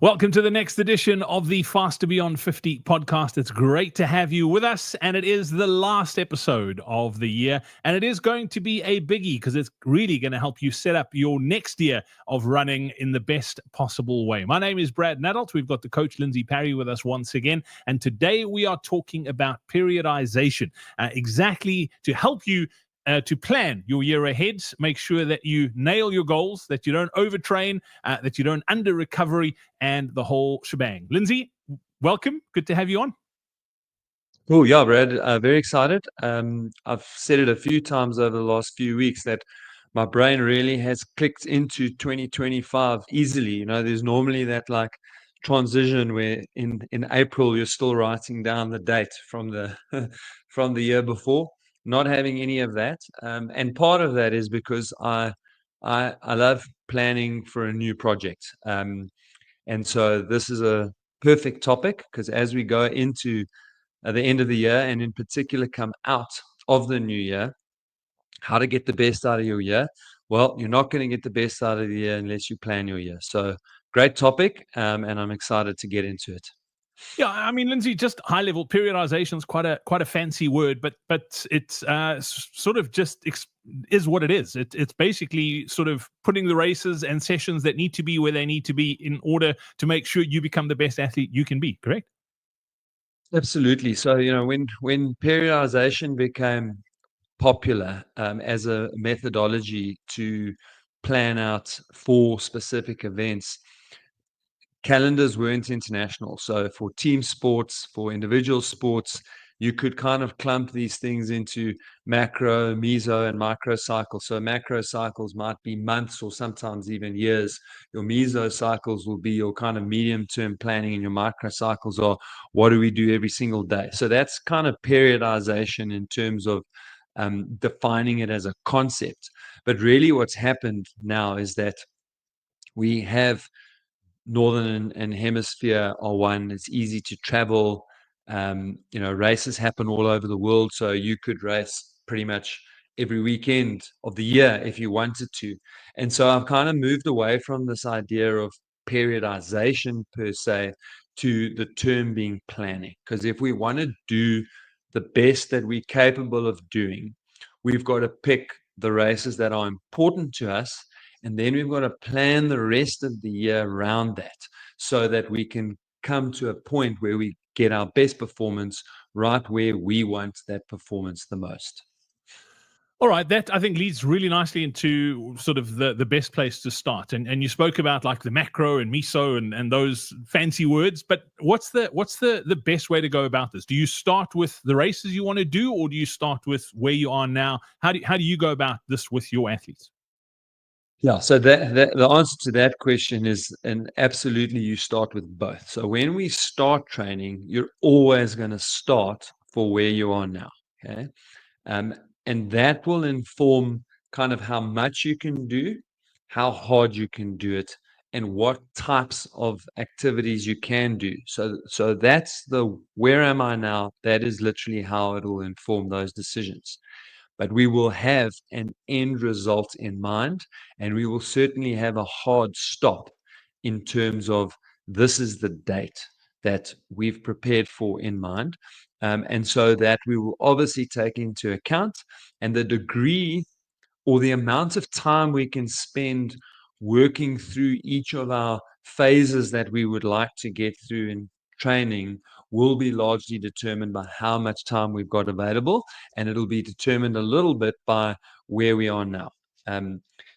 Welcome to the next edition of the Faster Beyond 50 podcast. It's great to have you with us, and it is the last episode of the year, and it is going to be a biggie because it's really going to help you set up your next year of running in the best possible way. My name is Brad Nadald. We've got the coach Lindsey Parry with us once again, and today we are talking about periodization, exactly to help you to plan your year ahead, make sure that you nail your goals, that you don't overtrain, that you don't under-recovery, and the whole shebang. Lindsey, welcome. Good to have you on. Cool. Yeah, Brad, very excited. I've said it a few times over the last few weeks that my brain really has clicked into 2025 easily. You know, there's normally that like transition where in April you're still writing down the date from the from the year before. Not having any of that, and part of that is because I love planning for a new project, and so this is a perfect topic because as we go into the end of the year, and in particular come out of the new year, how to get the best out of your year. Well, you're not going to get the best out of the year unless you plan your year. So great topic, and I'm excited to get into it. Yeah, I mean, Lindsey, just high level periodization is quite a fancy word, but it's sort of just is what it is. It's basically sort of putting the races and sessions that need to be where they need to be in order to make sure you become the best athlete you can be. Correct? Absolutely. So you know, when periodization became popular as a methodology to plan out for specific events, calendars weren't international. So for team sports, for individual sports, you could kind of clump these things into macro, meso, and micro cycles. So macro cycles might be months or sometimes even years. Your meso cycles will be your kind of medium-term planning, and your micro cycles are what do we do every single day. So that's kind of periodization in terms of defining it as a concept. But really what's happened now is that we have Northern and Hemisphere are one. It's easy to travel. You know, races happen all over the world, so you could race pretty much every weekend of the year if you wanted to. And so I've kind of moved away from this idea of periodization per se to the term being planning. Because if we want to do the best that we're capable of doing, we've got to pick the races that are important to us, and then we've got to plan the rest of the year around that so that we can come to a point where we get our best performance right where we want that performance the most. All right, that I think leads really nicely into sort of the best place to start. And you spoke about like the macro and meso and those fancy words, but what's the best way to go about this? Do you start with the races you want to do, or do you start with where you are now? How do you go about this with your athletes? Yeah, so that the answer to that question is, and absolutely, you start with both. So when we start training, you're always going to start for where you are now. Okay. Um, and that will inform kind of how much you can do, how hard you can do it, and what types of activities you can do. So that's the where am I now? That is literally how it will inform those decisions. But we will have an end result in mind, and we will certainly have a hard stop in terms of this is the date that we've prepared for in mind. And so that we will obviously take into account and the degree or the amount of time we can spend working through each of our phases that we would like to get through in training will be largely determined by how much time we've got available, and it'll be determined a little bit by where we are now.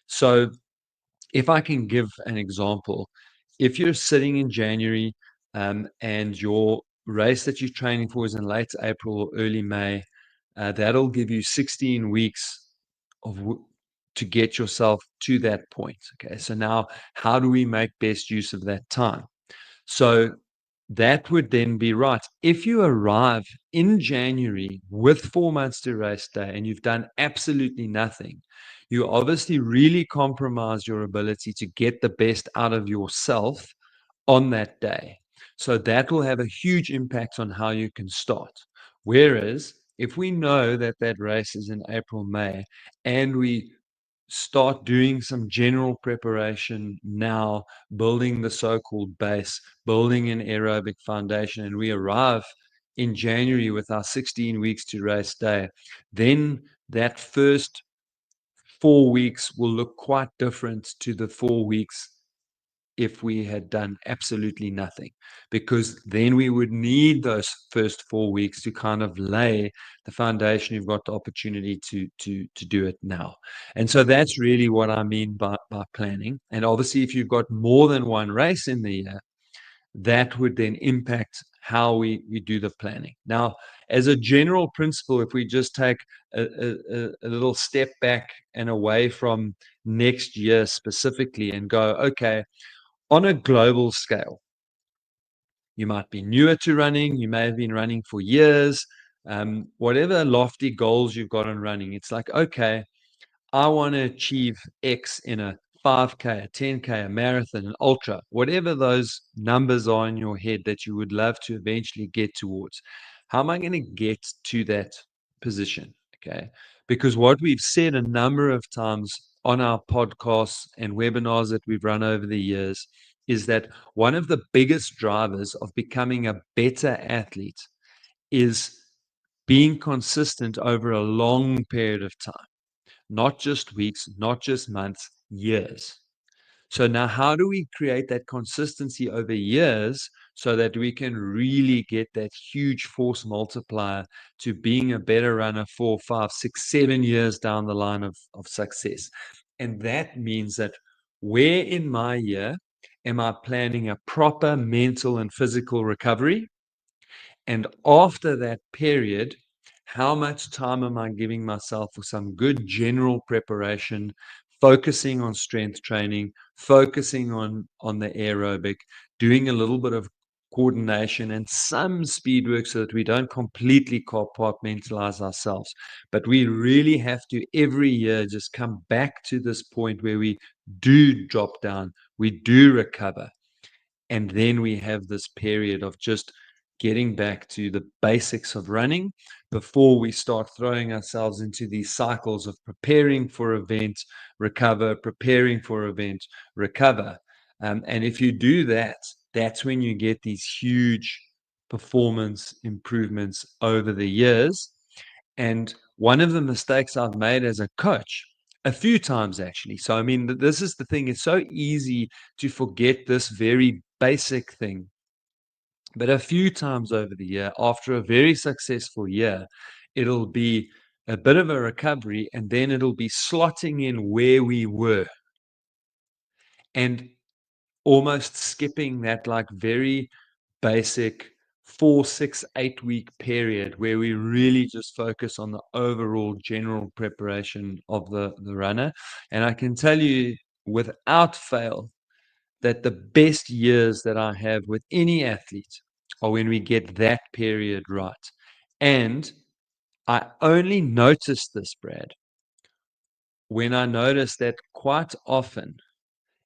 So if I can give an example, if you're sitting in January and your race that you're training for is in late April or early May, that'll give you 16 weeks of to get yourself to that point. Okay, so now how do we make best use of that time? So that would then be right. If you arrive in January with 4 months to race day and you've done absolutely nothing, you obviously really compromise your ability to get the best out of yourself on that day. So that will have a huge impact on how you can start. Whereas if we know that that race is in April, May, and we start doing some general preparation now, building the so-called base, building an aerobic foundation, and we arrive in January with our 16 weeks to race day, then that first 4 weeks will look quite different to the 4 weeks if we had done absolutely nothing, because then we would need those first 4 weeks to kind of lay the foundation. You've got the opportunity to do it now. And so that's really what I mean by planning. And obviously, if you've got more than one race in the year, that would then impact how we do the planning. Now, as a general principle, if we just take a little step back and away from next year specifically and go, okay, on a global scale, you might be newer to running, you may have been running for years, whatever lofty goals you've got on running, it's like, okay, I want to achieve X in a 5K, a 10K, a marathon, an ultra, whatever those numbers are in your head that you would love to eventually get towards. How am I going to get to that position? Okay. Because what we've said a number of times on our podcasts and webinars that we've run over the years is that one of the biggest drivers of becoming a better athlete is being consistent over a long period of time. Not just weeks, not just months, years. So now how do we create that consistency over years so that we can really get that huge force multiplier to being a better runner 4, 5, 6, 7 years down the line of success? And that means that where in my year am I planning a proper mental and physical recovery? And after that period, how much time am I giving myself for some good general preparation, focusing on strength training, focusing on the aerobic, doing a little bit of coordination and some speed work so that we don't completely compartmentalize ourselves. But we really have to every year just come back to this point where we do drop down, we do recover. And then we have this period of just getting back to the basics of running before we start throwing ourselves into these cycles of preparing for event, recover, preparing for event, recover. And if you do that, that's when you get these huge performance improvements over the years. And one of the mistakes I've made as a coach, a few times actually. So, I mean, this is the thing. It's so easy to forget this very basic thing. But a few times over the year, after a very successful year, it'll be a bit of a recovery, and then it'll be slotting in where we were and almost skipping that like very basic 4, 6, 8 week period where we really just focus on the overall general preparation of the runner. And I can tell you without fail that the best years that I have with any athlete are when we get that period right. And I only noticed this, Brad, when I noticed that quite often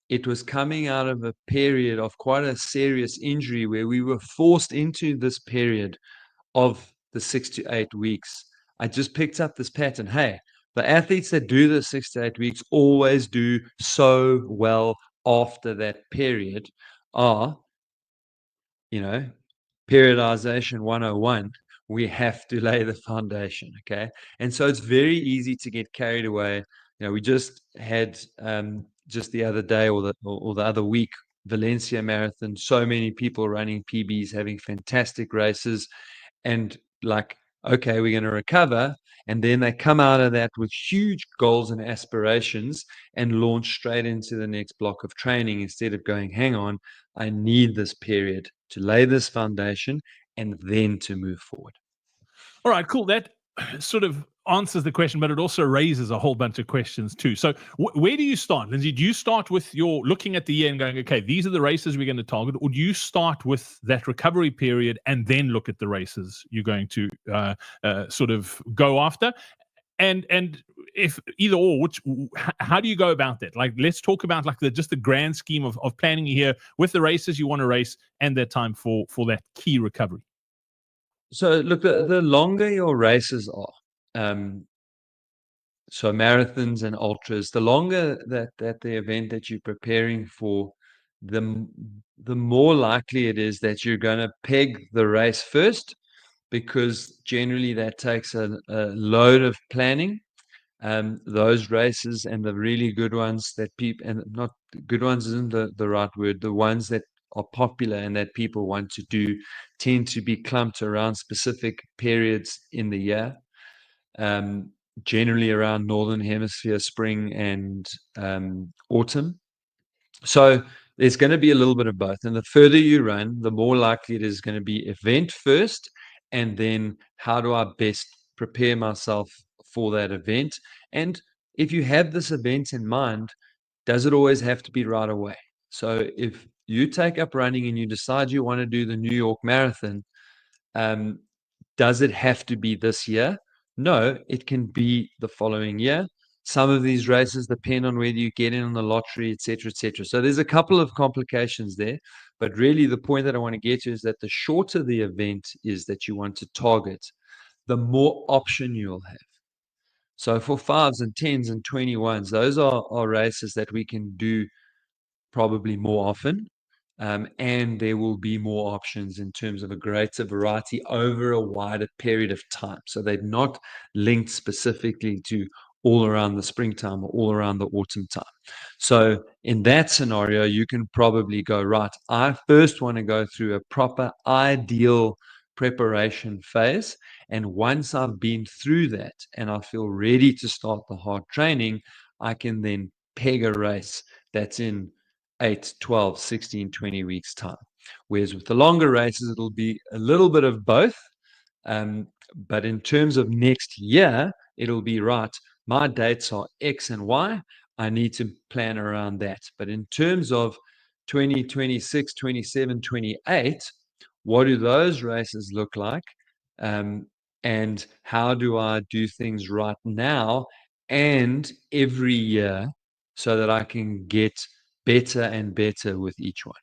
it was coming out of a period of quite a serious injury where we were forced into this period of the 6 to 8 weeks. I just picked up this pattern. Hey, the athletes that do the 6 to 8 weeks always do so well after that period are, periodization 101. We have to lay the foundation. Okay. And so it's very easy to get carried away. We just had just the other day or the other week, Valencia Marathon, so many people running PBs, having fantastic races. And like, okay, we're going to recover. And then they come out of that with huge goals and aspirations and launch straight into the next block of training instead of going, hang on, I need this period to lay this foundation and then to move forward. All right, cool. That sort of answers the question, but it also raises a whole bunch of questions too. So where do you start, Lindsey? Do you start with your looking at the year and going, okay, these are the races we're going to target, or do you start with that recovery period and then look at the races you're going to sort of go after? And if either or, how do you go about that? Like, let's talk about like just the grand scheme of planning here with the races you want to race and that time for that key recovery. So look, the longer your races are, So marathons and ultras, the longer that the event that you're preparing for, the more likely it is that you're going to peg the race first, because generally that takes a load of planning. Those races and the really good ones that people, and not good ones isn't the right word, the ones that are popular and that people want to do, tend to be clumped around specific periods in the year, generally around Northern Hemisphere spring and autumn. So there's going to be a little bit of both. And the further you run, the more likely it is going to be event first, and then how do I best prepare myself for that event? And if you have this event in mind, does it always have to be right away? So if you take up running and you decide you want to do the New York Marathon, does it have to be this year? No, it can be the following year. Some of these races depend on whether you get in on the lottery, et cetera, et cetera. So there's a couple of complications there. But really, the point that I want to get to is that the shorter the event is that you want to target, the more option you'll have. So for 5s and 10s and 21s, those are races that we can do probably more often. And there will be more options in terms of a greater variety over a wider period of time. So they're not linked specifically to all around the springtime or all around the autumn time. So in that scenario, you can probably go, right, I first want to go through a proper ideal preparation phase. And once I've been through that and I feel ready to start the hard training, I can then peg a race that's in 8, 12, 16, 20 weeks time. Whereas with the longer races, it'll be a little bit of both. But in terms of next year, it'll be right. My dates are X and Y. I need to plan around that. But in terms of 2026, 27, 28, what do those races look like? And how do I do things right now and every year so that I can get better and better with each one?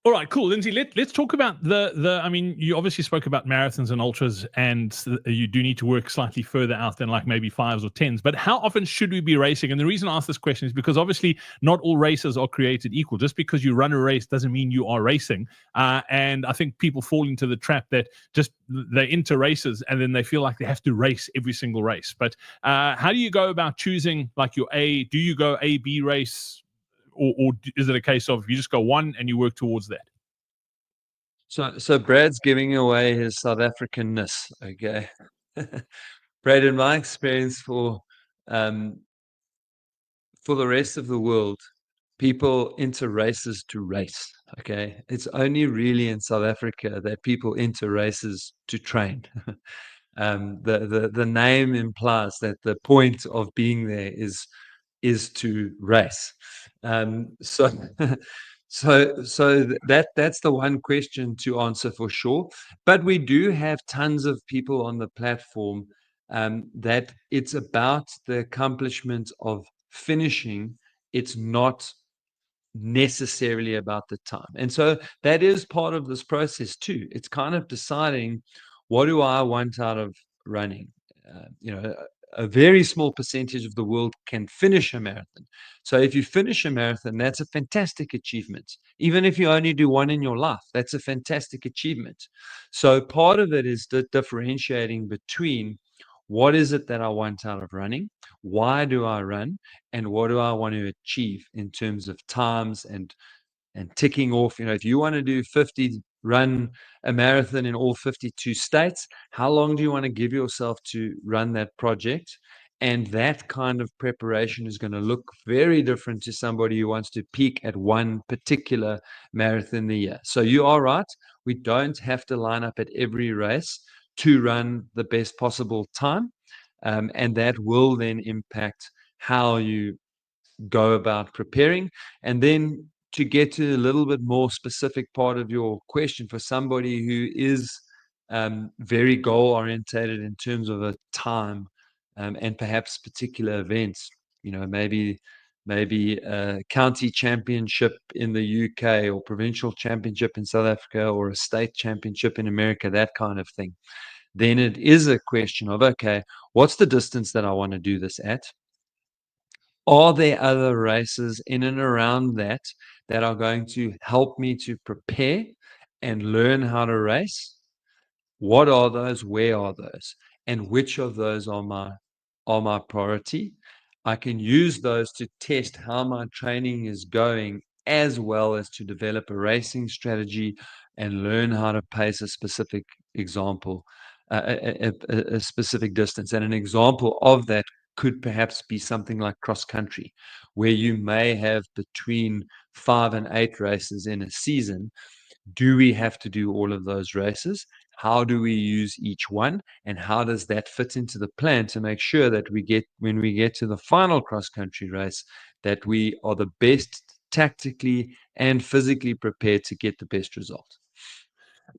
All right, cool. Lindsey, let's talk about the I mean, you obviously spoke about marathons and ultras, and you do need to work slightly further out than like maybe 5s or 10s. But how often should we be racing? And the reason I ask this question is because obviously not all races are created equal. Just because you run a race doesn't mean you are racing. And I think people fall into the trap that just they're into races and then they feel like they have to race every single race. But how do you go about choosing like your A? Do you go A, B race? Or is it a case of you just go one and you work towards that? So Brad's giving away his South Africanness. Okay, Brad, in my experience um, for the rest of the world, people enter races to race. Okay, it's only really in South Africa that people enter races to train. The name implies that the point of being there is to race. So that's the one question to answer for sure. But we do have tons of people on the platform that it's about the accomplishment of finishing. It's not necessarily about the time. And so that is part of this process too. It's kind of deciding, what do I want out of running? A very small percentage of the world can finish a marathon. So if you finish a marathon, that's a fantastic achievement. Even if you only do one in your life, that's a fantastic achievement. So part of it is differentiating between what is it that I want out of running? Why do I run? And what do I want to achieve in terms of times and ticking off? If you want to do 50, run a marathon in all 52 states, how long do you want to give yourself to run that project? And that kind of preparation is going to look very different to somebody who wants to peak at one particular marathon a year. So you are right. We don't have to line up at every race to run the best possible time. And that will then impact how you go about preparing. And then to get to a little bit more specific part of your question, for somebody who is very goal orientated in terms of a time and perhaps particular events, maybe a county championship in the UK or provincial championship in South Africa or a state championship in America, that kind of thing. then it is a question of, okay, what's the distance that I want to do this at? Are there other races in and around that that are going to help me to prepare and learn how to race? What are those? Where are those? And which of those are my priority? I can use those to test how my training is going, as well as to develop a racing strategy and learn how to pace a specific example, a specific distance. And an example of that could perhaps be something like cross country, where you may have between 5 and 8 races in a season. Do we have to do all of those races? How do we use each one? And how does that fit into the plan to make sure that when we get to the final cross country race, that we are the best tactically and physically prepared to get the best result?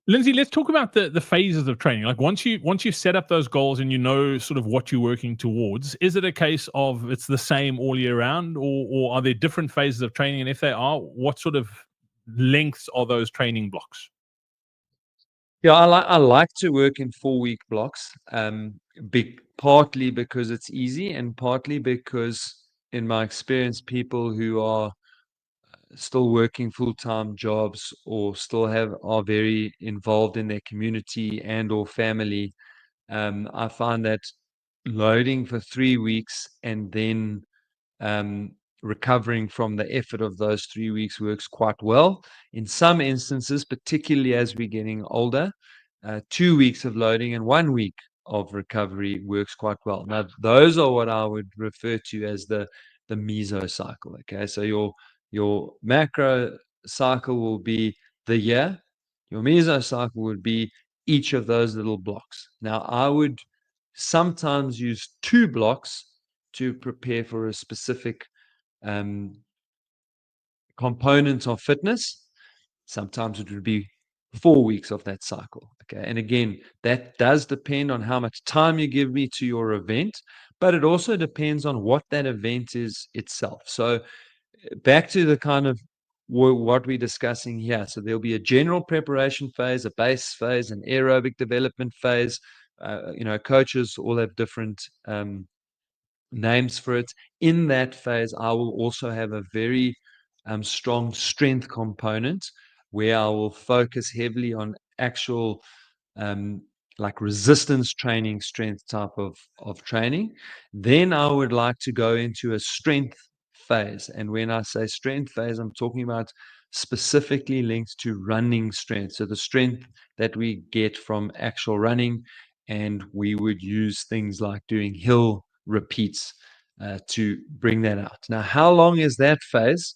Lindsey, let's talk about the phases of training. Like once you set up those goals and you know sort of what you're working towards, is it a case of it's the same all year round, or are there different phases of training? And if they are, what sort of lengths are those training blocks? Yeah, I like to work in 4-week blocks, partly because it's easy, and partly because, in my experience, people who are still working full-time jobs or still are very involved in their community and or family, I find that loading for 3 weeks and then um, recovering from the effort of those 3 weeks works quite well. In some instances, particularly as we're getting older, 2 weeks of loading and 1 week of recovery works quite well. Now, those are what I would refer to as the meso cycle. Okay, so your macro cycle will be the year. Your meso cycle would be each of those little blocks. Now, I would sometimes use 2 blocks to prepare for a specific um, component of fitness. Sometimes it would be 4 weeks of that cycle. Okay. And again, that does depend on how much time you give me to your event, but it also depends on what that event is itself. So back to the kind of what we're discussing here. So there'll be a general preparation phase, a base phase, an aerobic development phase. Coaches all have different names for it. In that phase, I will also have a very strong strength component where I will focus heavily on actual um, like resistance training, strength type of training. Then I would like to go into a strength phase. And when I say strength phase, I'm talking about specifically linked to running strength. So the strength that we get from actual running, and we would use things like doing hill repeats to bring that out. Now, how long is that phase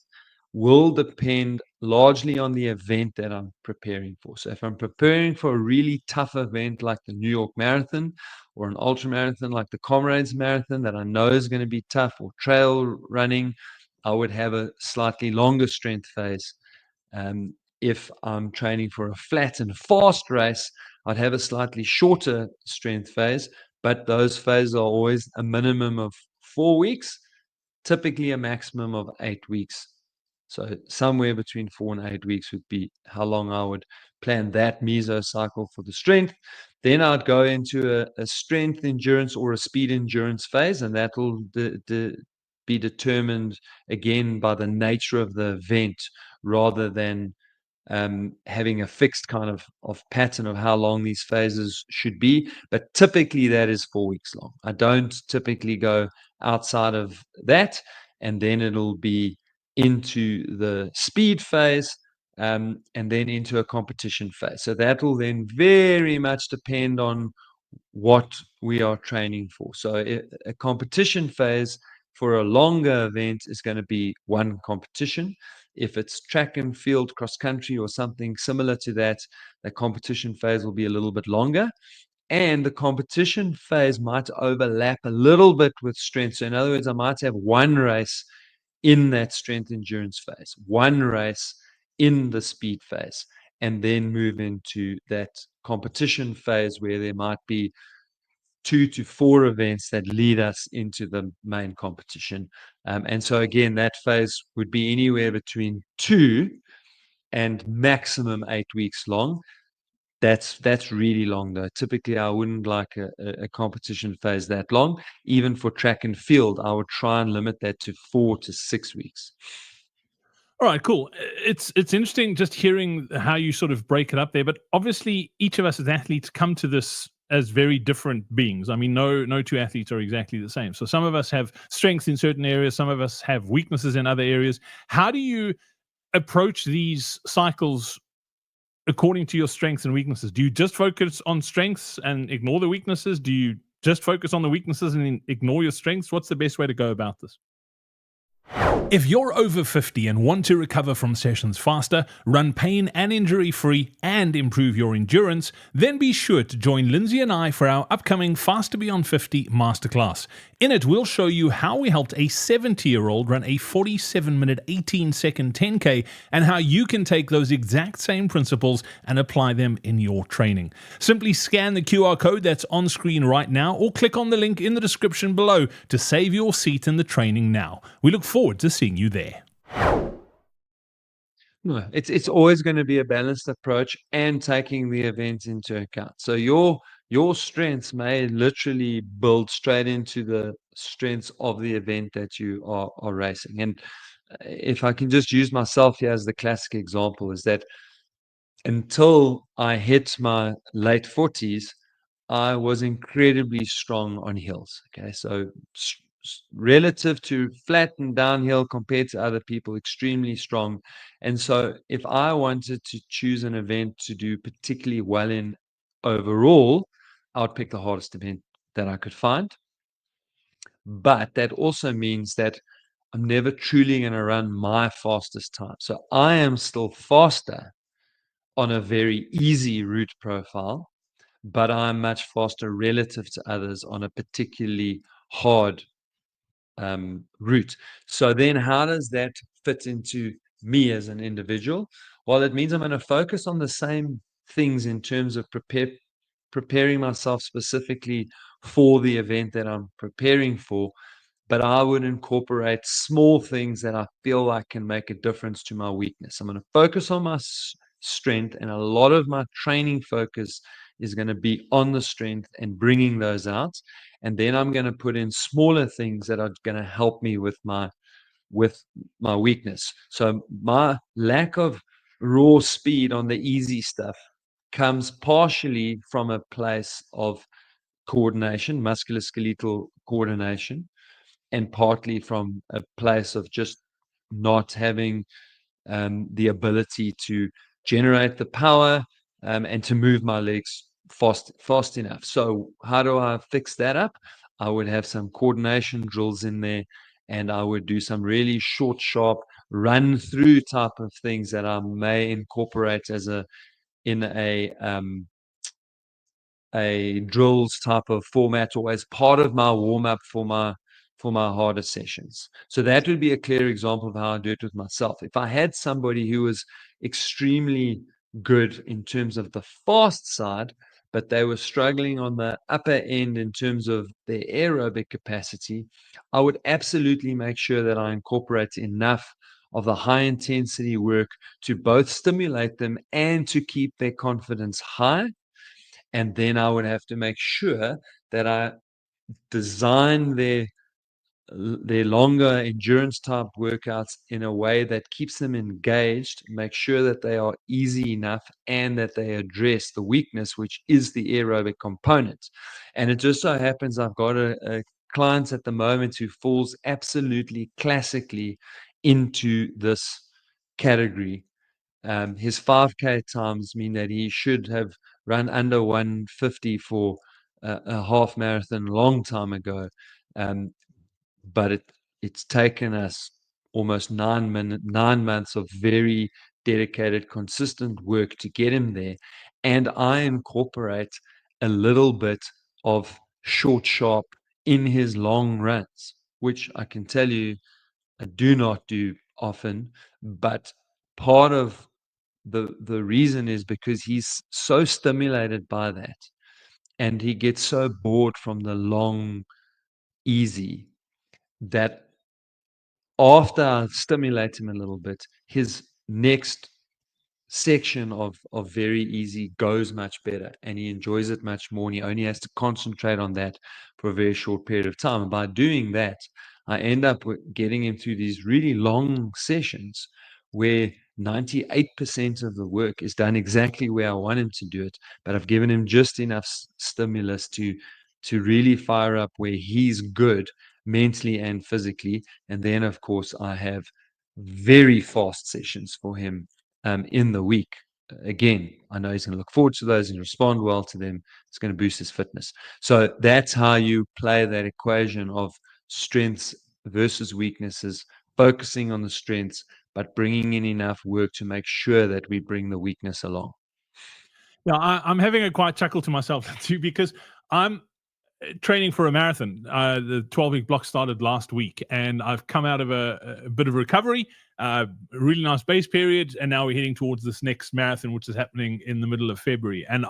will depend largely on the event that I'm preparing for. So if I'm preparing for a really tough event like the New York Marathon, or an ultra marathon like the Comrades Marathon that I know is going to be tough, or trail running, I would have a slightly longer strength phase. If I'm training for a flat and fast race, I'd have a slightly shorter strength phase, but those phases are always a minimum of 4 weeks, typically a maximum of 8 weeks. So somewhere between 4 and 8 weeks would be how long I would plan that meso cycle for the strength. Then I'd go into a strength endurance or a speed endurance phase, and that will be determined again by the nature of the event rather than having a fixed kind of pattern of how long these phases should be. But typically that is 4 weeks long. I don't typically go outside of that, and then it'll be into the speed phase, and then into a competition phase. So that will then very much depend on what we are training for. So a competition phase for a longer event is going to be one competition. If it's track and field, cross country, or something similar to that, the competition phase will be a little bit longer. And the competition phase might overlap a little bit with strength. So in other words, I might have one race in that strength endurance phase, one race in the speed phase, and then move into that competition phase where there might be 2 to 4 events that lead us into the main competition. And so again, that phase would be anywhere between 2 and maximum 8 weeks long. That's really long though. Typically, I wouldn't like a competition phase that long. Even for track and field, I would try and limit that to 4 to 6 weeks. All right, cool. It's interesting just hearing how you sort of break it up there. But obviously, each of us as athletes come to this as very different beings. I mean, no two athletes are exactly the same. So some of us have strengths in certain areas, some of us have weaknesses in other areas. How do you approach these cycles according to your strengths and weaknesses? Do you just focus on strengths and ignore the weaknesses? Do you just focus on the weaknesses and ignore your strengths? What's the best way to go about this? If you're over 50 and want to recover from sessions faster, run pain and injury free, and improve your endurance, then be sure to join Lindsey and I for our upcoming Faster Beyond 50 Masterclass. In it, we'll show you how we helped a 70-year-old run a 47-minute, 18-second 10K and how you can take those exact same principles and apply them in your training. Simply scan the QR code that's on screen right now or click on the link in the description below to save your seat in the training now. We look forward to seeing you there. No, it's always going to be a balanced approach and taking the event into account. So your strengths may literally build straight into the strengths of the event that you are racing. And if I can just use myself here as the classic example, is that until I hit my late 40s, I was incredibly strong on hills. Okay, so relative to flat and downhill compared to other people, extremely strong. And so, if I wanted to choose an event to do particularly well in overall, I would pick the hardest event that I could find. But that also means that I'm never truly going to run my fastest time. So, I am still faster on a very easy route profile, but I'm much faster relative to others on a particularly hard route. So then how does that fit into me as an individual? Well, it means I'm going to focus on the same things in terms of preparing myself specifically for the event that I'm preparing for, but I would incorporate small things that I feel like can make a difference to my weakness. I'm going to focus on my strength, and a lot of my training focus is going to be on the strength and bringing those out. And then I'm going to put in smaller things that are going to help me with my weakness. So my lack of raw speed on the easy stuff comes partially from a place of coordination, musculoskeletal coordination, and partly from a place of just not having the ability to generate the power and to move my legs fast enough. So how do I fix that up? I would have some coordination drills in there, and I would do some really short, sharp run through type of things that I may incorporate as in a drills type of format or as part of my warm up for my harder sessions. So that would be a clear example of how I do it with myself. If I had somebody who was extremely good in terms of the fast side, but they were struggling on the upper end in terms of their aerobic capacity, I would absolutely make sure that I incorporate enough of the high intensity work to both stimulate them and to keep their confidence high. And then I would have to make sure that I design their longer endurance type workouts in a way that keeps them engaged, make sure that they are easy enough, and that they address the weakness, which is the aerobic component. And it just so happens I've got a client at the moment who falls absolutely classically into this category. His 5K times mean that he should have run under 150 for a half marathon a long time ago. But it's taken us almost 9 months of very dedicated, consistent work to get him there. And I incorporate a little bit of short, sharp in his long runs, which I can tell you I do not do often. But part of the reason is because he's so stimulated by that, and he gets so bored from the long, easy, that after I stimulate him a little bit, his next section of very easy goes much better, and he enjoys it much more, and he only has to concentrate on that for a very short period of time. And by doing that, I end up getting him through these really long sessions where 98% of the work is done exactly where I want him to do it, but I've given him just enough stimulus to really fire up where he's good mentally and physically. And then, of course, I have very fast sessions for him in the week. Again, I know he's going to look forward to those and respond well to them. It's going to boost his fitness. So that's how you play that equation of strengths versus weaknesses, focusing on the strengths, but bringing in enough work to make sure that we bring the weakness along. Yeah, I'm having a quiet chuckle to myself too, because I'm training for a marathon. The 12-week block started last week, and I've come out of a bit of recovery, really nice base period, and now we're heading towards this next marathon, which is happening in the middle of February. And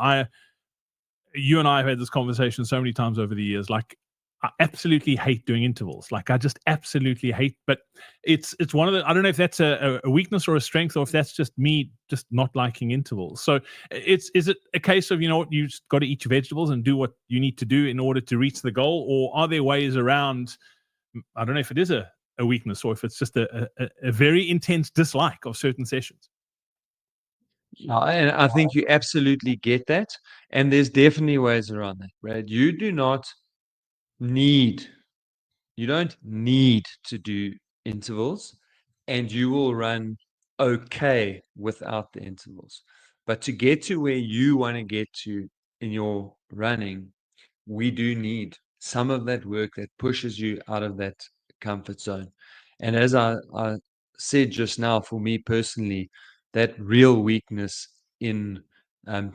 you and I have had this conversation so many times over the years. Like, I absolutely hate doing intervals. Like, I just absolutely hate. But it's one of the. I don't know if that's a weakness or a strength, or if that's just me just not liking intervals. So is it a case of, you know what, you just got to eat your vegetables and do what you need to do in order to reach the goal, or are there ways around? I don't know if it is a weakness, or if it's just a very intense dislike of certain sessions. And I think you absolutely get that. And there's definitely ways around that, Brad. Need, you don't need to do intervals, and you will run okay without the intervals. But to get to where you want to get to in your running, we do need some of that work that pushes you out of that comfort zone. And as I said just now, for me personally, that real weakness in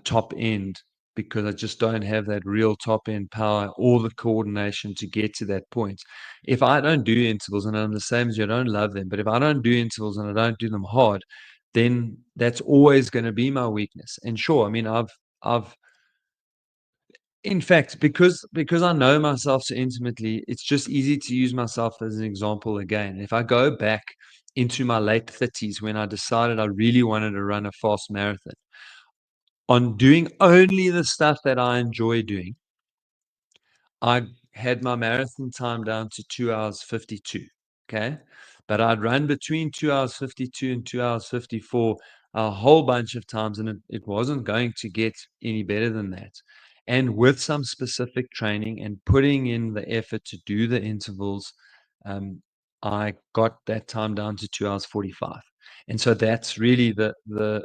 top end, because I just don't have that real top end power or the coordination to get to that point. If I don't do intervals, and I'm the same as you, I don't love them, but if I don't do intervals and I don't do them hard, then that's always going to be my weakness. And sure, I mean, I've in fact, because I know myself so intimately, it's just easy to use myself as an example again. If I go back into my late 30s when I decided I really wanted to run a fast marathon, on doing only the stuff that I enjoy doing, I had my marathon time down to 2 hours 52. Okay. But I'd run between 2 hours 52 and 2 hours 54 a whole bunch of times, and it wasn't going to get any better than that. And with some specific training and putting in the effort to do the intervals, I got that time down to 2 hours 45. And so that's really the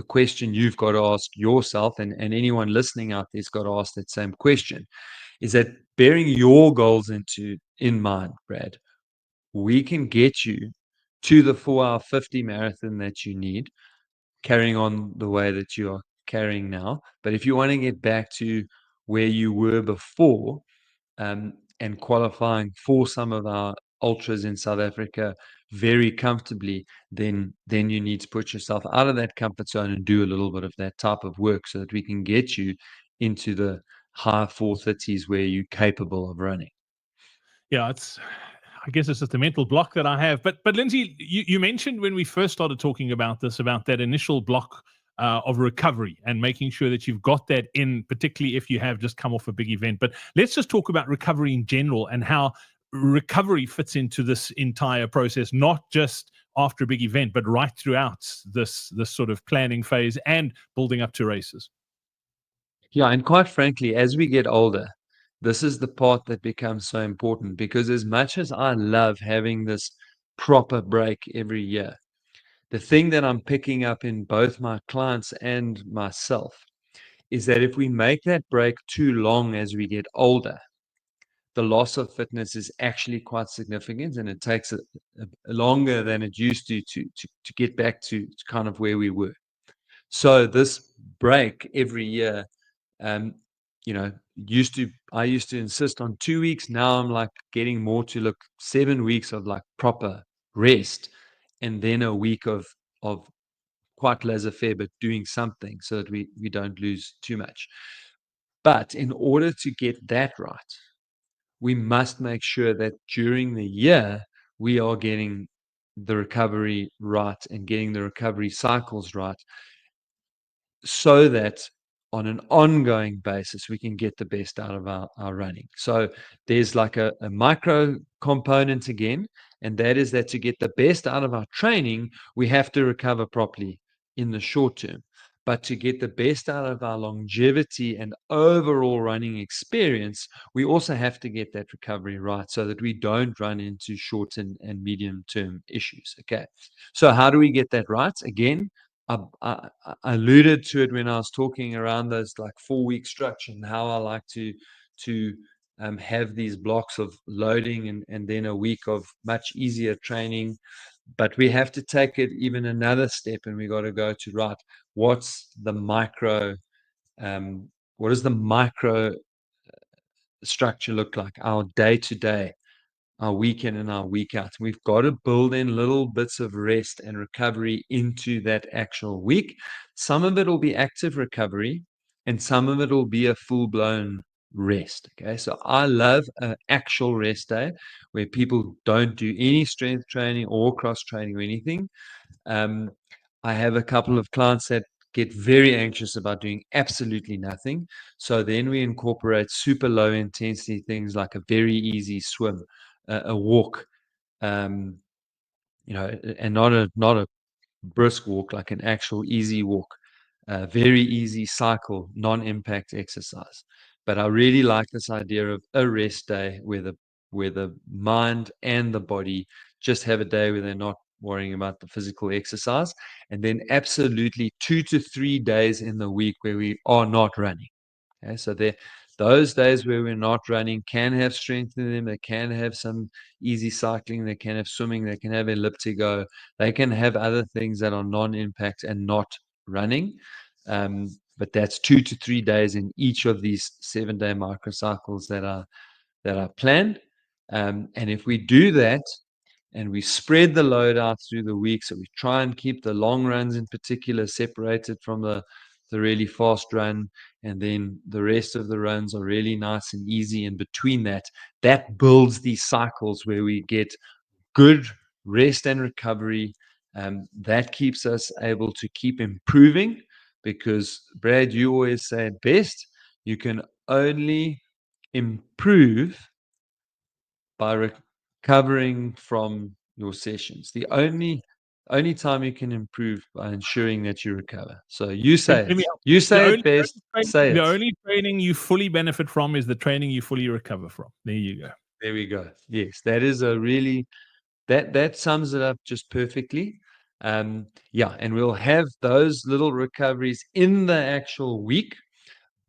question you've got to ask yourself, and anyone listening out there's got to ask that same question. Is that bearing your goals in mind, Brad, we can get you to the 4-hour 50 marathon that you need, carrying on the way that you are carrying now. But if you want to get back to where you were before, and qualifying for some of our ultras in South Africa very comfortably, then you need to put yourself out of that comfort zone and do a little bit of that type of work so that we can get you into the high 430s where you're capable of running. Yeah, I guess it's just a mental block that I have. But Lindsey, you mentioned when we first started talking about this, about that initial block of recovery and making sure that you've got that in, particularly if you have just come off a big event. But let's just talk about recovery in general and how recovery fits into this entire process, not just after a big event, but right throughout this sort of planning phase and building up to races. Yeah, and quite frankly, as we get older, this is the part that becomes so important, because as much as I love having this proper break every year, the thing that I'm picking up in both my clients and myself is that if we make that break too long as we get older, the loss of fitness is actually quite significant, and it takes a longer than it used to get back to kind of where we were. So this break every year, um, I used to insist on 2 weeks. Now I'm like getting more to look 7 weeks of like proper rest, and then a week of quite laissez-faire, but doing something so that we don't lose too much. But in order to get that right, we must make sure that during the year we are getting the recovery right and getting the recovery cycles right, so that on an ongoing basis, we can get the best out of our running. So there's like a micro component again, and that is that to get the best out of our training, we have to recover properly in the short term. But to get the best out of our longevity and overall running experience, we also have to get that recovery right so that we don't run into short and medium term issues. Okay. So how do we get that right? Again, I alluded to it when I was talking around those like 4-week structure and how I like to have these blocks of loading and then a week of much easier training. But we have to take it even another step, and we got to go to right. What's the micro? What does the micro structure look like? Our day to day, our week in and our week out. We've got to build in little bits of rest and recovery into that actual week. Some of it will be active recovery, and some of it will be a full-blown rest. Okay, so I love an actual rest day where people don't do any strength training or cross training or anything. I have a couple of clients that get very anxious about doing absolutely nothing. So then we incorporate super low intensity things like a very easy swim, a walk, and not a brisk walk, like an actual easy walk, very easy cycle, non-impact exercise. But I really like this idea of a rest day where the mind and the body just have a day where they're not worrying about the physical exercise, and then absolutely 2 to 3 days in the week where we are not running. Okay, so those days where we're not running can have strength in them. They can have some easy cycling. They can have swimming. They can have elliptigo. They can have other things that are non-impact and not running. But that's 2 to 3 days in each of these 7-day microcycles that are planned. And if we do that, and we spread the load out through the week, so we try and keep the long runs in particular separated from the really fast run, and then the rest of the runs are really nice and easy in between that builds these cycles where we get good rest and recovery. That keeps us able to keep improving, because Brad, you always say it best, you can only improve by recovering from your sessions. The only time you can improve by ensuring that you recover. So you say Let me it. help. You say it best. Say The it. only training you fully benefit from is the training you fully recover from. There you go. There we go. Yes, that is a really that sums it up just perfectly. Yeah, and we'll have those little recoveries in the actual week.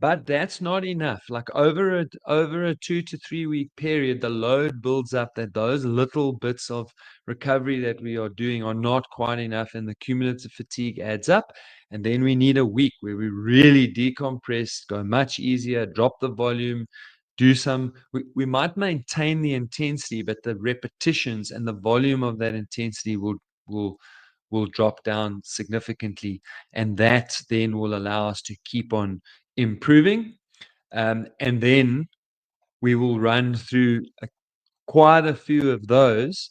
But that's not enough. Like over a 2 to 3 week period, the load builds up, that those little bits of recovery that we are doing are not quite enough, and the cumulative fatigue adds up. And then we need a week where we really decompress, go much easier, drop the volume, do some. We might maintain the intensity, but the repetitions and the volume of that intensity will drop down significantly, and that then will allow us to keep on improving. And then we will run through quite a few of those.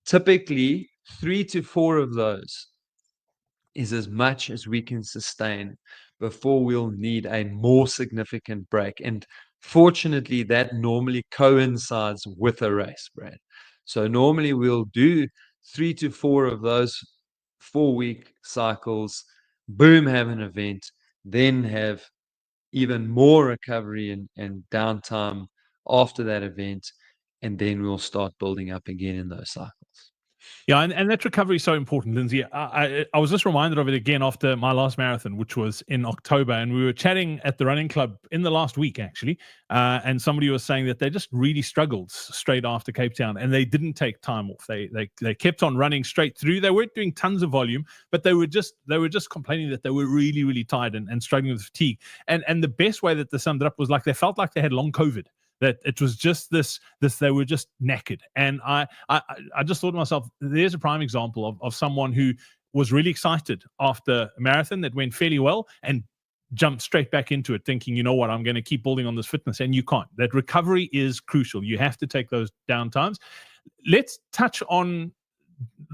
Typically, 3 to 4 of those is as much as we can sustain before we'll need a more significant break. And fortunately, that normally coincides with a race, Brad. So normally we'll do 3 to 4 of those 4-week cycles, boom, have an event, then have even more recovery and downtime after that event, and then we'll start building up again in those cycles. Yeah, and that recovery is so important, Lindsey. I was just reminded of it again after my last marathon, which was in October, and we were chatting at the running club in the last week, actually, and somebody was saying that they just really struggled straight after Cape Town, and they didn't take time off. They kept on running straight through. They weren't doing tons of volume, but they were just complaining that they were really, really tired and struggling with fatigue. And the best way that they summed it up was like they felt like they had long COVID. That it was just this they were just knackered. And I just thought to myself, there's a prime example of someone who was really excited after a marathon that went fairly well and jumped straight back into it thinking, you know what, I'm going to keep building on this fitness. And you can't. That recovery is crucial. You have to take those down times. Let's touch on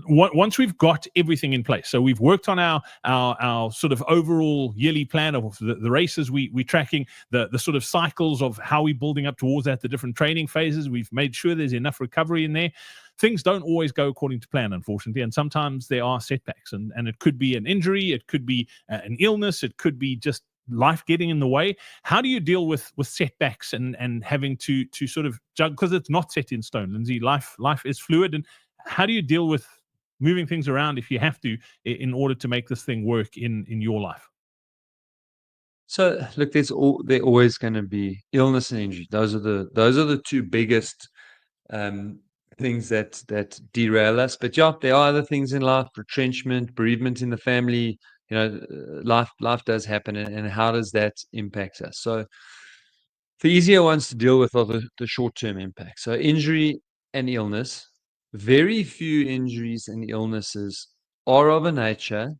once we've got everything in place, so we've worked on our sort of overall yearly plan of the races we're tracking, the sort of cycles of how we're building up towards that, the different training phases, we've made sure there's enough recovery in there. Things don't always go according to plan, unfortunately, and sometimes there are setbacks, and it could be an injury, it could be an illness, it could be just life getting in the way. How do you deal with setbacks and having to sort of juggle, because it's not set in stone, Lindsey? Life is fluid, and how do you deal with moving things around if you have to, in order to make this thing work in your life? So look, there always going to be illness and injury. Those are the two biggest um, things that derail us. But yeah, there are other things in life: retrenchment, bereavement in the family. Life does happen, and how does that impact us? So the easier ones to deal with are the short-term impacts. So injury and illness. Very few injuries and illnesses are of a nature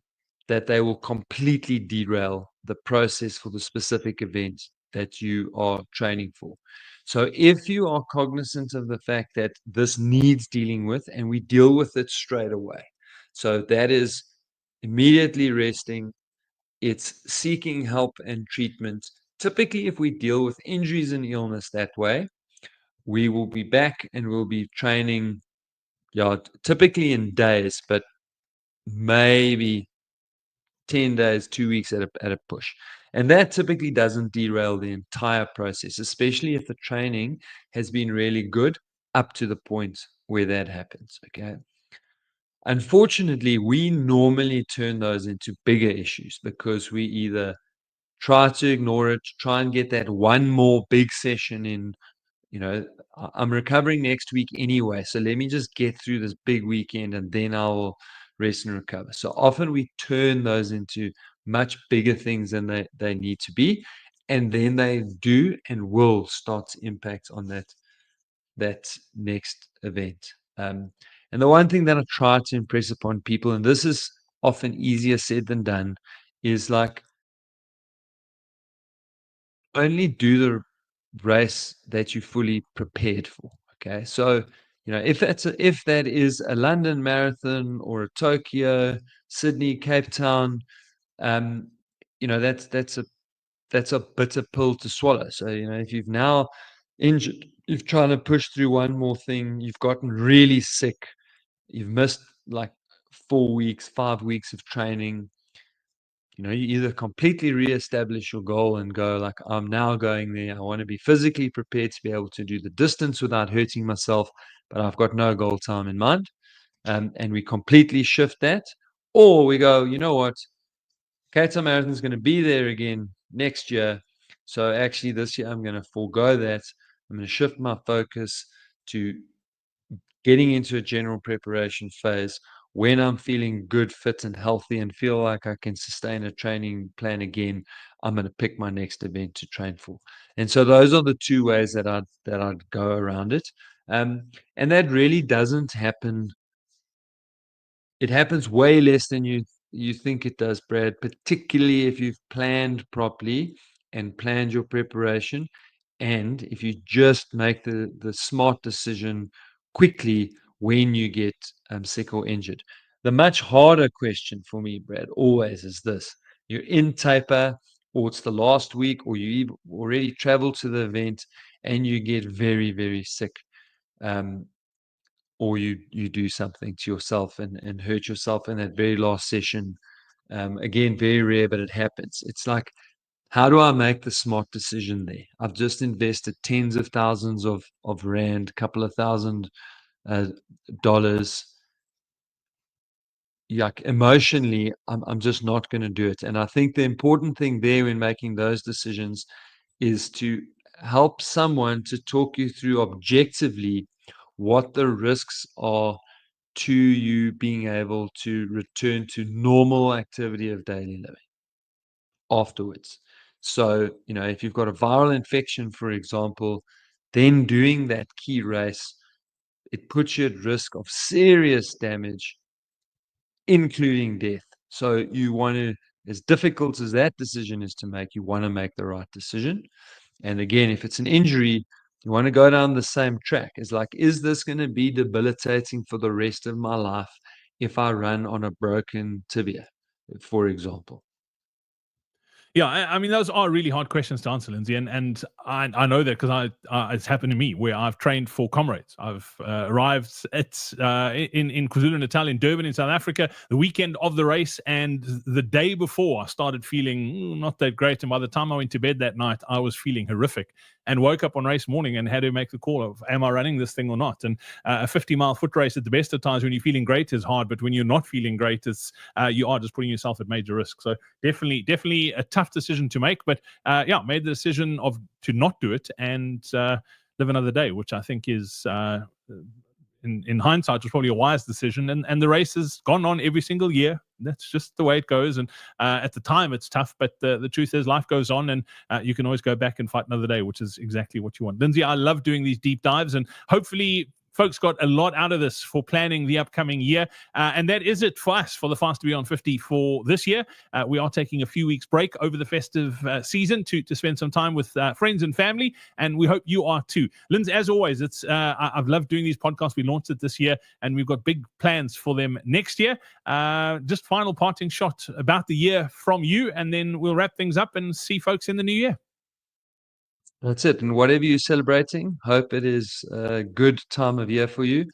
that they will completely derail the process for the specific event that you are training for. So if you are cognizant of the fact that this needs dealing with, and we deal with it straight away. So that is immediately resting, it's seeking help and treatment. Typically, if we deal with injuries and illness that way, we will be back and we'll be training, yeah, typically in days, but maybe 10 days, 2 weeks at a push. And that typically doesn't derail the entire process, especially if the training has been really good up to the point where that happens. Okay. Unfortunately, we normally turn those into bigger issues because we either try to ignore it, try and get that one more big session in. I'm recovering next week anyway, so let me just get through this big weekend and then I'll rest and recover. So often we turn those into much bigger things than they need to be, and then they do and will start to impact on that next event. And the one thing that I try to impress upon people, and this is often easier said than done, is like, only do the race that you fully prepared for. Okay. So, if that is a London marathon or a Tokyo, Sydney, Cape Town, um, that's a bitter pill to swallow. So, if you've now injured, you've trying to push through one more thing, you've gotten really sick, you've missed like 4 weeks, 5 weeks of training. You either completely reestablish your goal and go like, I'm now going there. I want to be physically prepared to be able to do the distance without hurting myself, but I've got no goal time in mind. And we completely shift that. Or we go, you know what? Cape Town Marathon is going to be there again next year. So actually this year I'm going to forego that. I'm going to shift my focus to getting into a general preparation phase when I'm feeling good, fit, and healthy and feel like I can sustain a training plan again. I'm going to pick my next event to train for. And so those are the two ways that I'd go around it. And that really doesn't happen. It happens way less than you think it does, Brad, particularly if you've planned properly and planned your preparation. And if you just make the smart decision quickly when you get sick or injured. The much harder question for me, Brad, always is this. You're in taper, or it's the last week, or you've already traveled to the event and you get very, very sick. Or you do something to yourself and hurt yourself in that very last session. Again, very rare, but it happens. It's like, how do I make the smart decision there? I've just invested tens of thousands of rand, couple of thousand dollars. Like emotionally, I'm just not going to do it. And I think the important thing there in making those decisions is to help someone to talk you through objectively what the risks are to you being able to return to normal activity of daily living afterwards. So, if you've got a viral infection, for example, then doing that key race, it puts you at risk of serious damage, including death. So you want to, as difficult as that decision is to make, you want to make the right decision. And again, if it's an injury, You want to go down the same track. It's like, is this going to be debilitating for the rest of my life if I run on a broken tibia, for example? Yeah, I mean, those are really hard questions to answer, Lindsey, and I know that because it's happened to me where I've trained for comrades. I've arrived in KwaZulu-Natal, in Durban, in South Africa, the weekend of the race, and the day before I started feeling not that great, and by the time I went to bed that night, I was feeling horrific, and woke up on race morning and had to make the call of, am I running this thing or not? And a 50-mile foot race at the best of times when you're feeling great is hard, but when you're not feeling great, you are just putting yourself at major risk. So definitely a tough decision to make, but made the decision to not do it and live another day, which I think is in hindsight was probably a wise decision. And the race has gone on every single year. That's just the way it goes. And at the time it's tough, but the truth is life goes on, and you can always go back and fight another day, which is exactly what you want. Lindsey, I love doing these deep dives, and hopefully folks got a lot out of this for planning the upcoming year. And that is it for us for the Fast to Beyond 50 for this year. We are taking a few weeks break over the festive season to spend some time with friends and family, and we hope you are too. Lindsey, as always, I've loved doing these podcasts. We launched it this year, and we've got big plans for them next year. Just final parting shot about the year from you, and then we'll wrap things up and see folks in the new year. That's it. And whatever you're celebrating, hope it is a good time of year for you.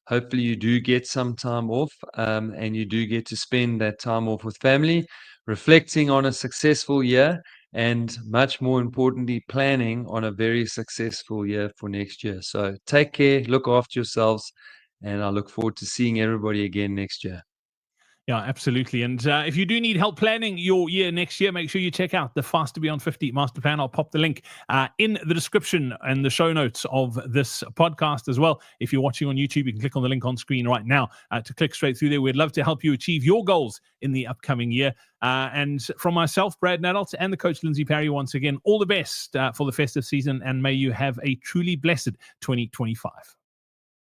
Hopefully you do get some time off, and you do get to spend that time off with family, reflecting on a successful year, and much more importantly, planning on a very successful year for next year. So take care, look after yourselves, and I look forward to seeing everybody again next year. Yeah, absolutely. And if you do need help planning your year next year, make sure you check out the Fast to Beyond 50 Master Plan. I'll pop the link in the description and the show notes of this podcast as well. If you're watching on YouTube, you can click on the link on screen right now to click straight through there. We'd love to help you achieve your goals in the upcoming year. And from myself, Brad Nadald, and the coach Lindsey Parry, once again, all the best for the festive season, and may you have a truly blessed 2025.